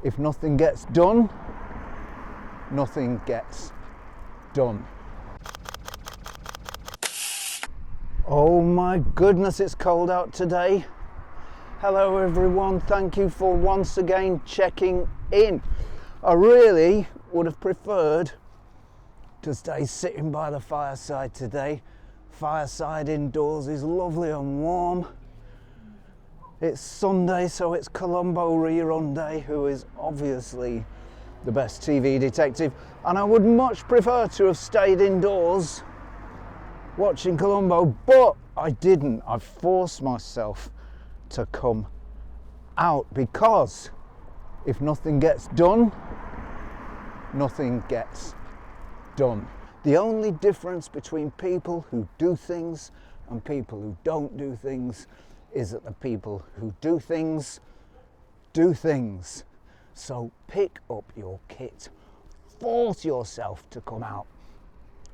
If nothing gets done, nothing gets done. Oh my goodness, it's cold out today. Hello everyone, thank you for once again checking in. I really would have preferred to stay sitting by the fireside today. Fireside indoors is lovely and warm. It's Sunday, so it's Columbo rerun day, who is obviously the best TV detective, and I would much prefer to have stayed indoors watching Columbo, but I didn't. I forced myself to come out because if nothing gets done, nothing gets done. The only difference between people who do things and people who don't do things is that the people who do things do things. So pick up your kit, force yourself to come out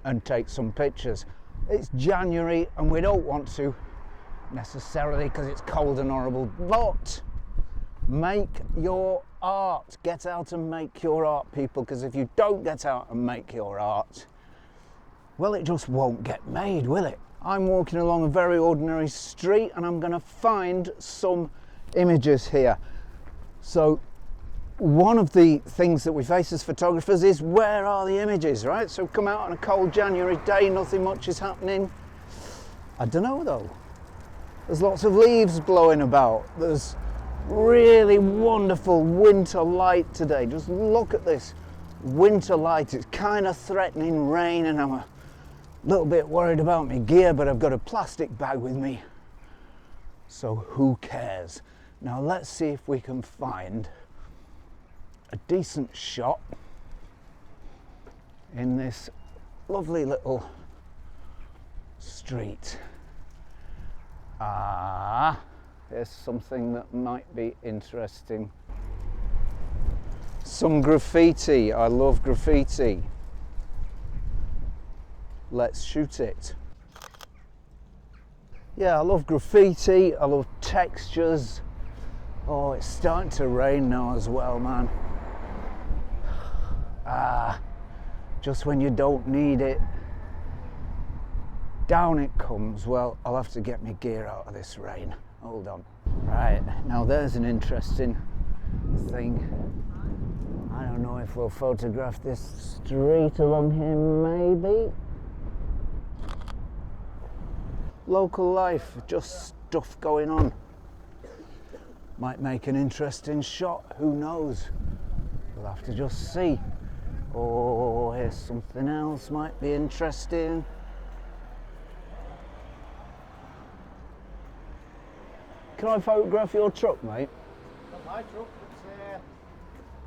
and take some pictures. It's January and we don't want to necessarily because it's cold and horrible, but make your art. Get out and make your art, people, because if you don't get out and make your art, well, it just won't get made, will it? I'm walking along a very ordinary street and I'm going to find some images here. So one of the things that we face as photographers is, where are the images, right? So come out on a cold January day, nothing much is happening. I don't know though. There's lots of leaves blowing about. There's really wonderful winter light today. Just look at this winter light. It's kind of threatening rain and I'm a little bit worried about my gear, but I've got a plastic bag with me. So who cares? Now let's see if we can find a decent shot in this lovely little street. Here's something that might be interesting. Some graffiti. I love graffiti. Let's shoot it. Yeah, I love graffiti. I love textures. Oh, it's starting to rain now as well, man. Just when you don't need it, down it comes. Well, I'll have to get my gear out of this rain. Hold on. Right, now there's an interesting thing. I don't know if we'll photograph this street along here, maybe. Local life, just stuff going on. Might make an interesting shot, who knows? We'll have to just see. Oh, here's something else, might be interesting. Can I photograph your truck, mate? Not my truck, it's,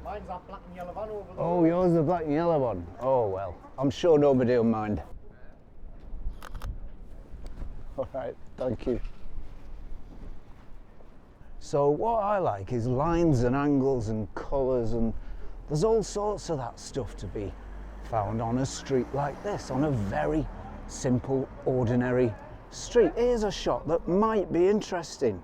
mine's that black and yellow van over there. Oh, yours is the black and yellow one? Oh, well, I'm sure nobody will mind. All right, thank you. So what I like is lines and angles and colours, and there's all sorts of that stuff to be found on a street like this, on a very simple, ordinary street. Here's a shot that might be interesting.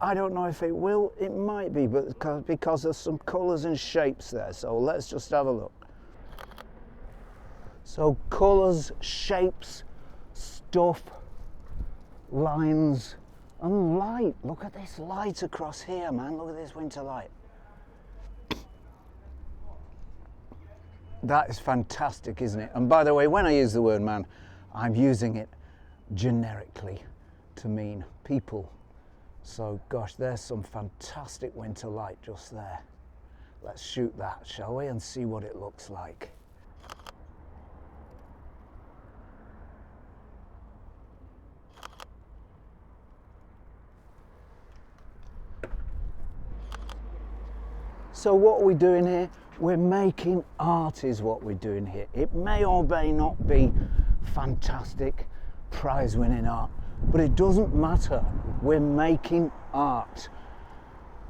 I don't know if it will, it might be, but because there's some colours and shapes there, so let's just have a look. So colours, shapes, stuff, lines and light. Look at this light across here, man. Look at this winter light. That is fantastic, isn't it? And by the way, when I use the word man, I'm using it generically to mean people. So gosh, there's some fantastic winter light just there. Let's shoot that, shall we, and see what it looks like. So what are we doing here? We're making art is what we're doing here. It may or may not be fantastic, prize-winning art, but it doesn't matter. We're making art.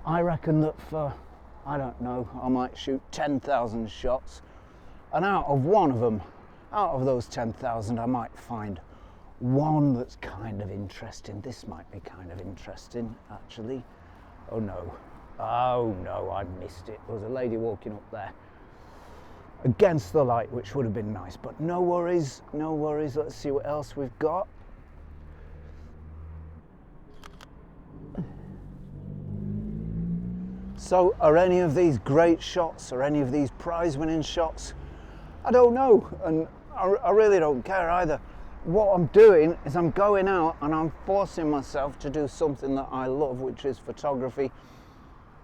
I reckon that for, I don't know, I might shoot 10,000 shots, and out of one of them, out of those 10,000, I might find one that's kind of interesting. This might be kind of interesting, actually. Oh no. Oh no, I missed it. There was a lady walking up there against the light, which would have been nice, but no worries, no worries. Let's see what else we've got. So are any of these great shots, or any of these prize-winning shots? I don't know, and I really don't care either. What I'm doing is I'm going out and I'm forcing myself to do something that I love, which is photography,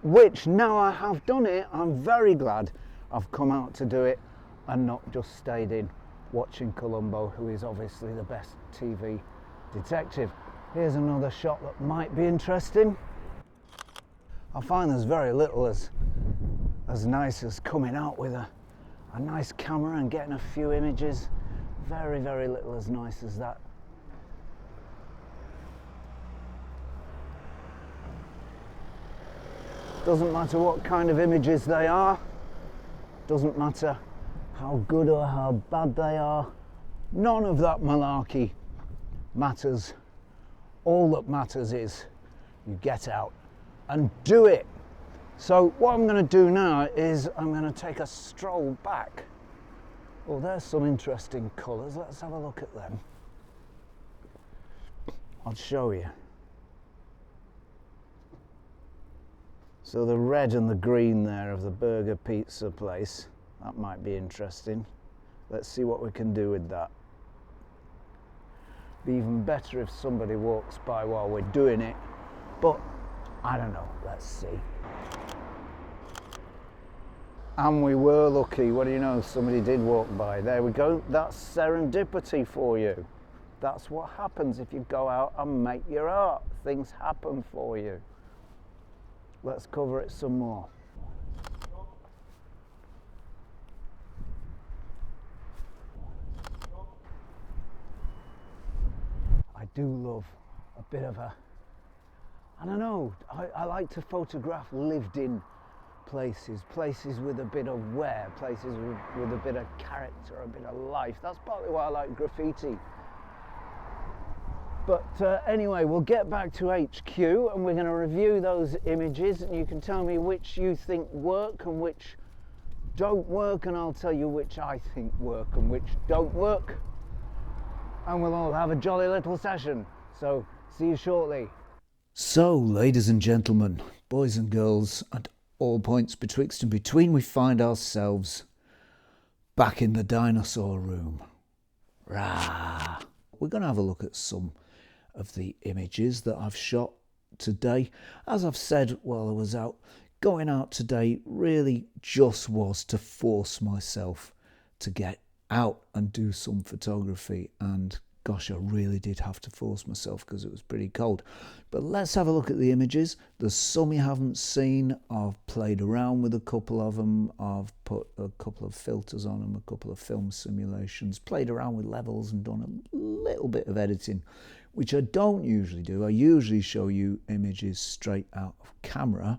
which now I have done it, I'm very glad I've come out to do it and not just stayed in watching Columbo, who is obviously the best TV detective. Here's another shot that might be interesting. I find there's very little as nice as coming out with a nice camera and getting a few images. Very, very little as nice as that. Doesn't matter what kind of images they are, doesn't matter how good or how bad they are, none of that malarkey matters. All that matters is you get out and do it. So what I'm going to do now is I'm going to take a stroll back. Oh, there's some interesting colours. Let's have a look at them. I'll show you. So the red and the green there of the burger pizza place, that might be interesting. Let's see what we can do with that. Be even better if somebody walks by while we're doing it, but I don't know, let's see. And we were lucky. What do you know, somebody did walk by. There we go. That's serendipity for you. That's what happens if you go out and make your art. Things happen for you. Let's cover it some more. I do love a bit of a, I don't know, I like to photograph lived in places with a bit of wear, places with a bit of character, a bit of life. That's partly why I like graffiti. But anyway, we'll get back to HQ and we're going to review those images, and you can tell me which you think work and which don't work, and I'll tell you which I think work and which don't work, and we'll all have a jolly little session. So see you shortly. So, ladies and gentlemen, boys and girls, and all points betwixt and between, we find ourselves back in the dinosaur room. Rah! We're going to have a look at some of the images that I've shot today. As I've said while I was out, going out today really just was to force myself to get out and do some photography, and gosh, I really did have to force myself because it was pretty cold. But let's have a look at the images. There's some you haven't seen. I've played around with a couple of them. I've put a couple of filters on them, a couple of film simulations, played around with levels and done a little bit of editing, which I don't usually do. I usually show you images straight out of camera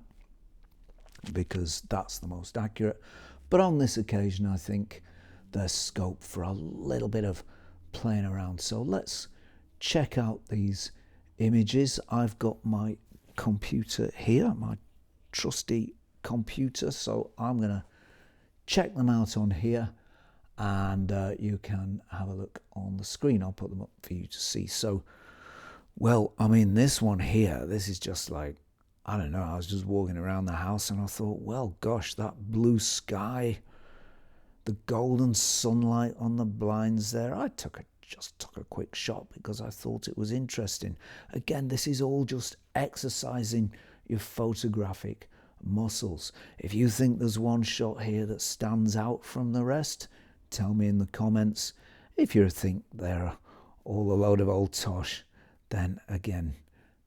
because that's the most accurate. But on this occasion, I think there's scope for a little bit of playing around. So let's check out these images. I've got my computer here, my trusty computer, so I'm going to check them out on here, and you can have a look on the screen. I'll put them up for you to see. So, well, I mean, this one here, this is just like, I don't know, I was just walking around the house and I thought, well, gosh, that blue sky, the golden sunlight on the blinds there. I just took a quick shot because I thought it was interesting. Again, this is all just exercising your photographic muscles. If you think there's one shot here that stands out from the rest, tell me in the comments. If you think they're all a load of old tosh, then again,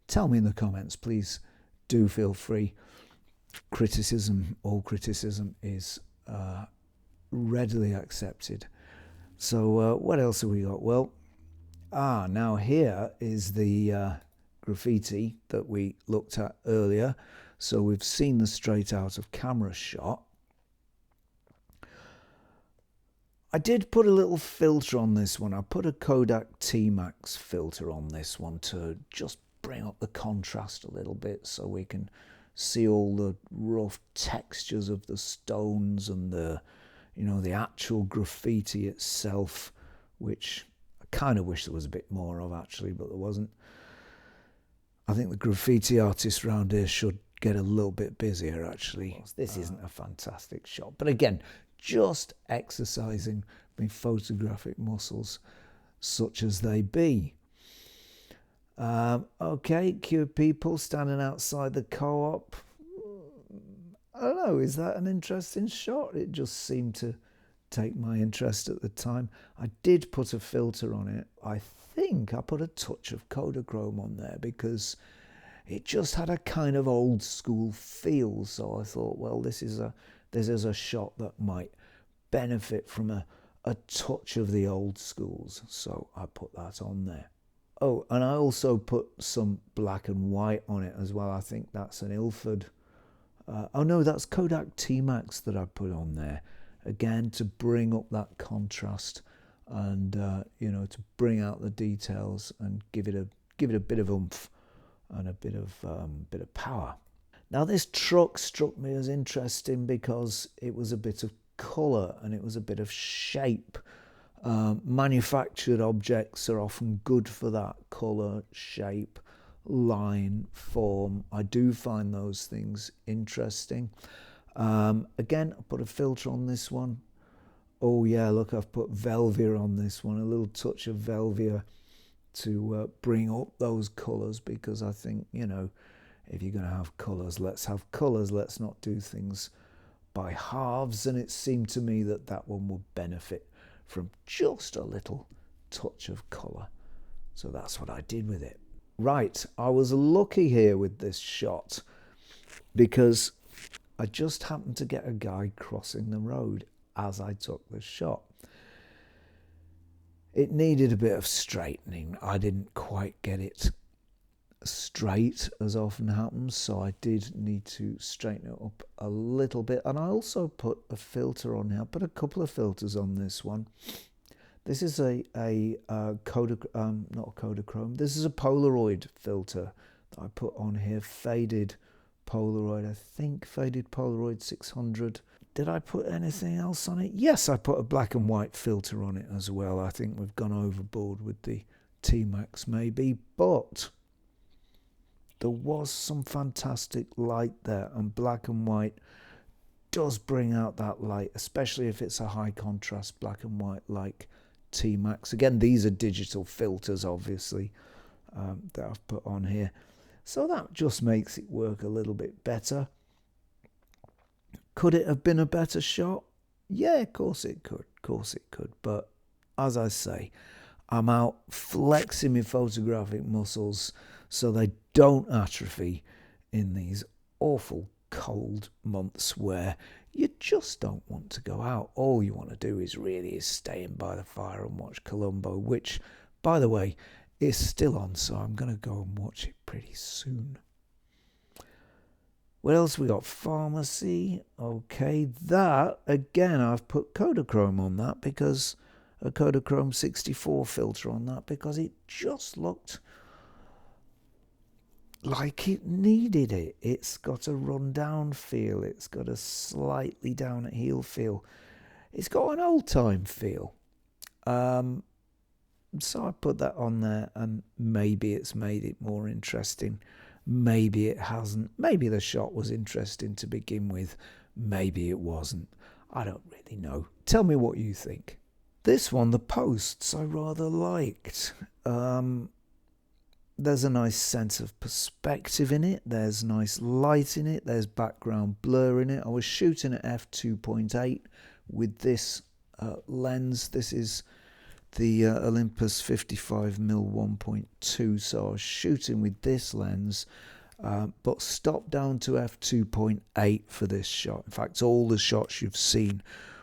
tell me in the comments. Please do feel free. Criticism, all criticism is readily accepted. So what else have we got? Well, now here is the graffiti that we looked at earlier. So we've seen the straight out of camera shot. I did put a little filter on this one. I put a Kodak T-Max filter on this one to just bring up the contrast a little bit so we can see all the rough textures of the stones and the actual graffiti itself, which I kind of wish there was a bit more of actually, but there wasn't. I think the graffiti artists around here should get a little bit busier actually. This isn't a fantastic shot, but again, just exercising my photographic muscles such as they be. Okay, cue people standing outside the co-op. I don't know, is that an interesting shot? It just seemed to take my interest at the time. I did put a filter on it. I think I put a touch of Kodachrome on there because it just had a kind of old school feel. So I thought, well, this is a shot that might benefit from a touch of the old schools. So I put that on there. Oh, and I also put some black and white on it as well. I think that's an Ilford. Oh no, that's Kodak T-Max that I put on there. Again, to bring up that contrast and to bring out the details and give it a bit of oomph and a bit of power. Now this truck struck me as interesting because it was a bit of colour and it was a bit of shape. Manufactured objects are often good for that colour, shape, line, form. I do find those things interesting. Again, I put a filter on this one. Oh yeah, look, I've put Velvia on this one, a little touch of Velvia to bring up those colours, because I think, if you're going to have colours, let's have colours. Let's not do things by halves. And it seemed to me that one would benefit from just a little touch of colour. So that's what I did with it. Right, I was lucky here with this shot because I just happened to get a guy crossing the road as I took the shot. It needed a bit of straightening. I didn't quite get it straight as often happens, so I did need to straighten it up a little bit. And I also put a filter on here. I put a couple of filters on this one. This is a Kodachrome. This is a Polaroid filter that I put on here. Faded Polaroid, I think. Faded Polaroid 600. Did I put anything else on it? Yes, I put a black and white filter on it as well. I think we've gone overboard with the T-Max maybe, but there was some fantastic light there, and black and white does bring out that light, especially if it's a high contrast black and white like T-Max. Again, these are digital filters, obviously, that I've put on here. So that just makes it work a little bit better. Could it have been a better shot? Yeah, of course it could. Of course it could. But as I say, I'm out flexing my photographic muscles so they don't atrophy in these awful cold months where you just don't want to go out. All you want to do is stay in by the fire and watch Columbo, which, by the way, is still on, so I'm going to go and watch it pretty soon. What else we got? Pharmacy. Okay, that, again, I've put Kodachrome on that, because a Kodachrome 64 filter on that, because it just looked like it needed it. It's got a run-down feel. It's got a slightly down at heel feel. It's got an old-time feel. So I put that on there, and maybe it's made it more interesting. Maybe it hasn't. Maybe the shot was interesting to begin with. Maybe it wasn't. I don't really know. Tell me what you think. This one, the posts, I rather liked. There's a nice sense of perspective in it. There's nice light in it. There's background blur in it. I was shooting at f2.8 with this lens. This is the Olympus 55mm 1.2, so I was shooting with this lens, but stopped down to f2.8 for this shot. In fact, all the shots you've seen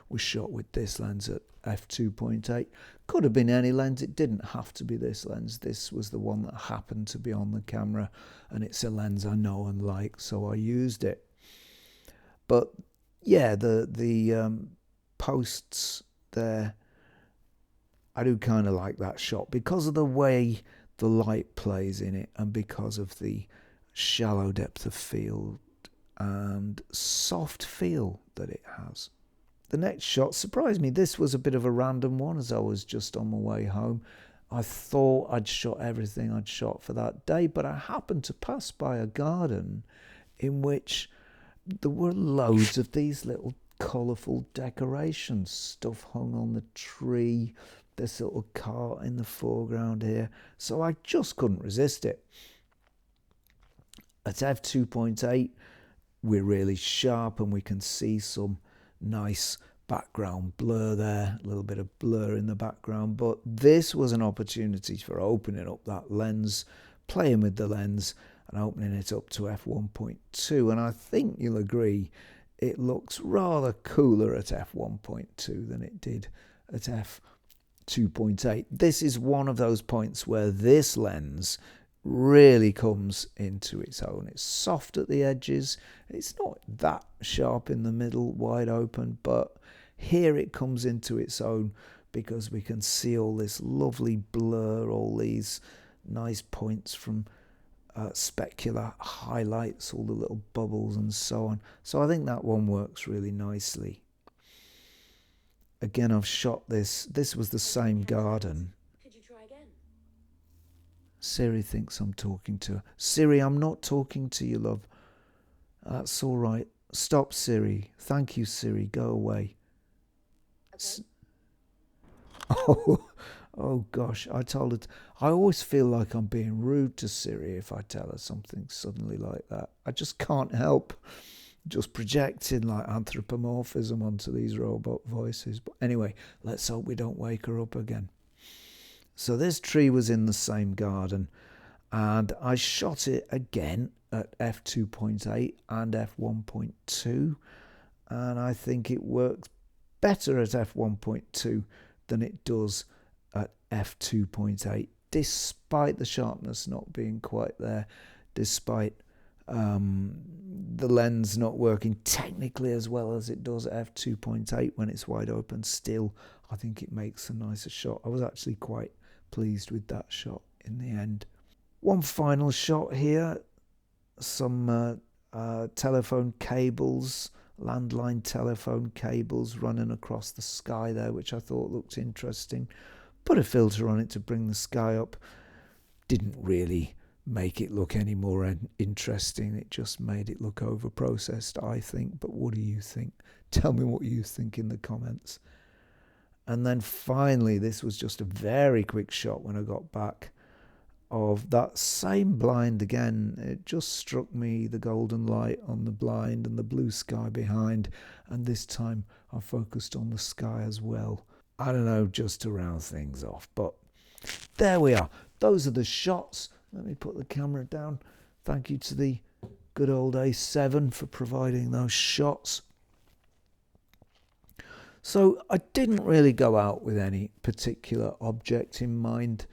were shot with this lens at f2.8. Could have been any lens. It didn't have to be this lens. This was the one that happened to be on the camera, and it's a lens I know and like, so I used it. But yeah, the posts there, I do kind of like that shot because of the way the light plays in it, and because of the shallow depth of field and soft feel that it has. The next shot surprised me. This was a bit of a random one as I was just on my way home. I thought I'd shot everything I'd shot for that day, but I happened to pass by a garden in which there were loads of these little colourful decorations, stuff hung on the tree, this little cart in the foreground here. So I just couldn't resist it. At f2.8, we're really sharp and we can see some nice background blur there, a little bit of blur in the background, but this was an opportunity for opening up that lens, playing with the lens and opening it up to f1.2, and I think you'll agree it looks rather cooler at f1.2 than it did at f2.8. This is one of those points where this lens really comes into its own. It's soft at the edges, it's not that sharp in the middle, wide open, but here it comes into its own because we can see all this lovely blur, all these nice points from specular highlights, all the little bubbles and so on. So I think that one works really nicely. Again, I've shot this was the same garden. Could you try again? Siri thinks I'm talking to her. Siri, I'm not talking to you, love. That's all right. Stop, Siri. Thank you, Siri. Go away. Okay. Oh gosh, I told her. I always feel like I'm being rude to Siri if I tell her something suddenly like that. I just can't help just projecting like anthropomorphism onto these robot voices. But anyway, let's hope we don't wake her up again. So this tree was in the same garden and I shot it again at f2.8 and f1.2, and I think it works better at f1.2 than it does at f2.8, despite the sharpness not being quite there, despite the lens not working technically as well as it does at f2.8 when it's wide open. Still, I think it makes a nicer shot. I was actually quite pleased with that shot in the end. One final shot here, some telephone cables, landline telephone cables running across the sky there, which I thought looked interesting. Put a filter on it to bring the sky up. Didn't really make it look any more interesting. It just made it look over-processed, I think. But what do you think? Tell me what you think in the comments. And then finally, this was just a very quick shot when I got back of that same blind again. It just struck me, the golden light on the blind and the blue sky behind, and this time I focused on the sky as well. I don't know, just to round things off, but there we are. Those are the shots. Let me put the camera down. Thank you to the good old A7 for providing those shots. So I didn't really go out with any particular object in mind,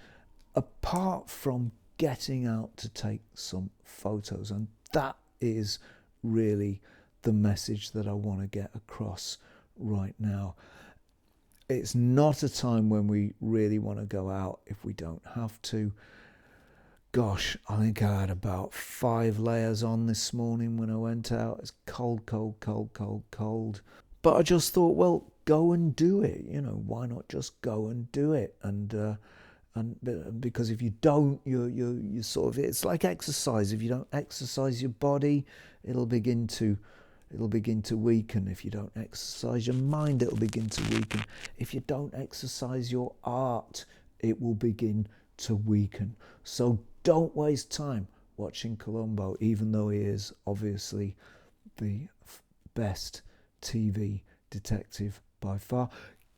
apart from getting out to take some photos. And that is really the message that I want to get across right now. It's not a time when we really want to go out if we don't have to. Gosh, I think I had about 5 layers on this morning when I went out. It's cold, cold, cold, cold, cold. But I just thought, well, go and do it. You know, why not just go and do it? And because if you don't, you sort of, it's like exercise. If you don't exercise your body, it'll begin to weaken. If you don't exercise your mind, it'll begin to weaken. If you don't exercise your art, it will begin to weaken. So don't waste time watching Columbo, even though he is obviously the best TV detective by far.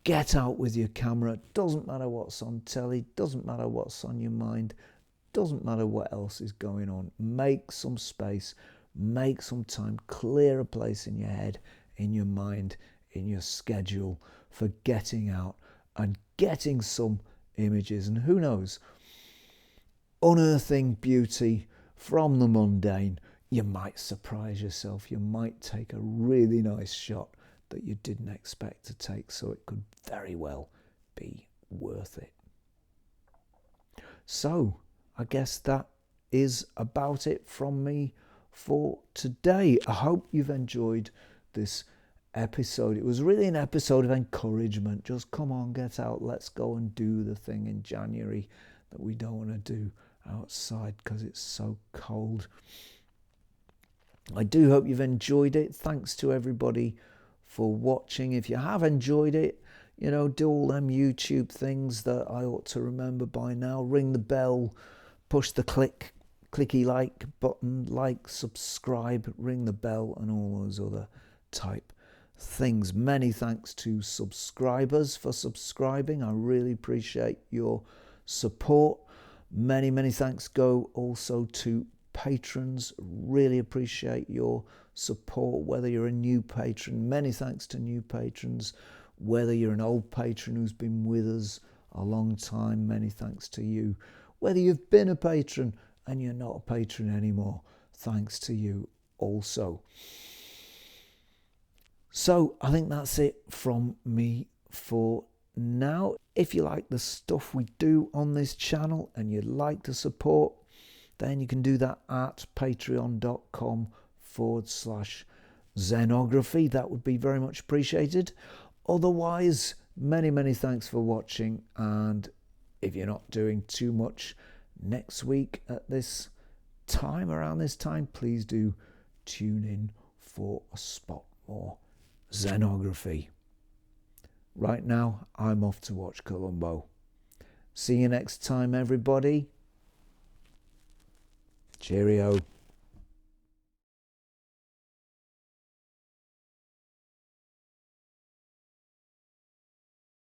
Get out with your camera. Doesn't matter what's on telly, doesn't matter what's on your mind, doesn't matter what else is going on. Make some space, make some time, clear a place in your head, in your mind, in your schedule for getting out and getting some images, and who knows, unearthing beauty from the mundane. You might surprise yourself. You might take a really nice shot that you didn't expect to take, so it could very well be worth it. So I guess that is about it from me for today. I hope you've enjoyed this episode. It was really an episode of encouragement. Just come on, get out, let's go and do the thing in January that we don't want to do outside because it's so cold. I do hope you've enjoyed it. Thanks to everybody for watching. If you have enjoyed it, do all them YouTube things that I ought to remember by now. Ring the bell, push the clicky like button, like, subscribe, ring the bell, and all those other type things. Many thanks to subscribers for subscribing. I really appreciate your support. Many thanks go also to patrons. Really appreciate your support, whether you're a new patron. Many thanks to new patrons. Whether you're an old patron who's been with us a long time, many thanks to you. Whether you've been a patron and you're not a patron anymore, thanks to you also. So I think that's it from me for now. If you like the stuff we do on this channel and you'd like to support, then you can do that at patreon.com/Zenography. That would be very much appreciated. Otherwise, many thanks for watching, and if you're not doing too much next week at this time, around this time, please do tune in for a spot more Zenography. Right now, I'm off to watch Columbo. See you next time, everybody. Cheerio.